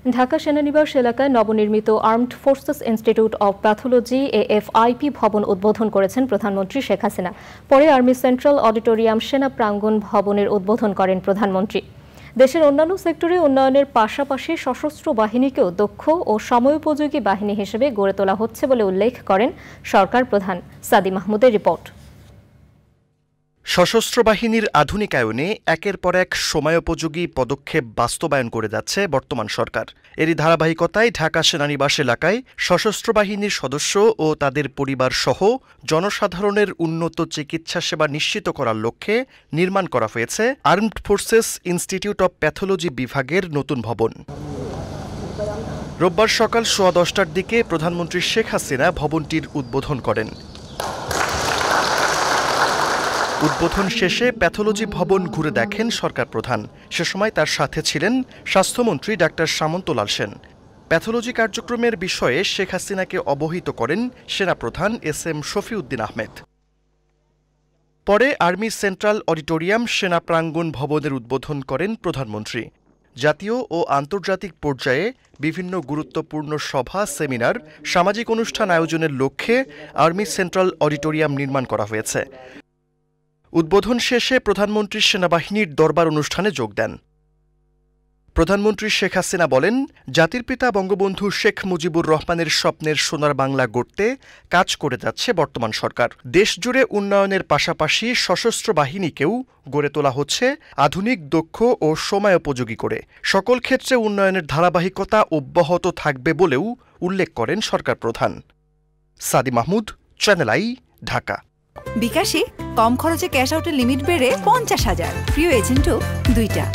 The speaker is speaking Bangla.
ঢাকা সেনানিবাস এলাকায় নবনির্মিত armed forces institute of pathology AFIP ভবন উদ্বোধন করেছেন প্রধানমন্ত্রী শেখ হাসিনা। পরে আর্মি সেন্ট্রাল অডিটোরিয়াম সেনা প্রাঙ্গণ ভবনের উদ্বোধন করেন প্রধানমন্ত্রী। দেশের অন্যান্য সেক্টরে উন্নয়নের পাশাপাশি সশস্ত্র বাহিনীকেও দক্ষ ও সময়োপযোগী বাহিনী হিসেবে গড়ে তোলা হচ্ছে বলে উল্লেখ করেন সরকার প্রধান। সাদি মাহমুদের রিপোর্ট। সশস্ত্র বাহিনীর আধুনিকায়নে একের পর এক সময়োপযোগী পদক্ষেপ বাস্তবায়ন করে যাচ্ছে বর্তমান সরকার। এরই ধারাবাহিকতায় ঢাকা সেনানিবাস এলাকায় সশস্ত্র বাহিনীর সদস্য ও তাদের পরিবার সহ জনসাধারণের উন্নত চিকিৎসা সেবা নিশ্চিত করার লক্ষ্যে নির্মাণ করা হয়েছে armed forces institute of pathology বিভাগের নতুন ভবন। রোববার সকাল 10:15টার দিকে প্রধানমন্ত্রী শেখ হাসিনা ভবনটির উদ্বোধন করেন। উদ্বোধন শেষে প্যাথোলজি ভবন ঘুরে দেখেন সরকার প্রধান। সে সময় তার সাথে ছিলেন স্বাস্থ্যমন্ত্রী ডাক্তার সামন্তলাল সেন। প্যাথোলজি কার্যক্রমের বিষয়ে শেখ হাসিনাকে অবহিত করেন সেনাপ্রধান SM শফিউদ্দিন আহমেদ। পরে আর্মি সেন্ট্রাল অডিটোরিয়াম সেনা প্রাঙ্গণ ভবনের উদ্বোধন করেন প্রধানমন্ত্রী। জাতীয় ও আন্তর্জাতিক পর্যায়ে বিভিন্ন গুরুত্বপূর্ণ সভা, সেমিনার, সামাজিক অনুষ্ঠান আয়োজনের লক্ষ্যে আর্মি সেন্ট্রাল অডিটোরিয়াম নির্মাণ করা হয়েছে। উদ্বোধন শেষে প্রধানমন্ত্রী সেনাবাহিনীর দরবার অনুষ্ঠানে যোগ দেন। প্রধানমন্ত্রী শেখ হাসিনা বলেন, জাতির পিতা বঙ্গবন্ধু শেখ মুজিবুর রহমানের স্বপ্নের সোনার বাংলা গড়তে কাজ করে যাচ্ছে বর্তমান সরকার। দেশজুড়ে উন্নয়নের পাশাপাশি সশস্ত্র বাহিনীকেও গড়ে তোলা হচ্ছে আধুনিক, দক্ষ ও সময়োপযোগী করে। সকল ক্ষেত্রে উন্নয়নের ধারাবাহিকতা অব্যাহত থাকবে বলেও উল্লেখ করেন সরকার প্রধান। সাদি মাহমুদ, চ্যানেল আই, ঢাকা। বিকাশে কম খরচে ক্যাশ আউটের লিমিট বেড়ে 50,000, প্রিয় এজেন্টও 2টা।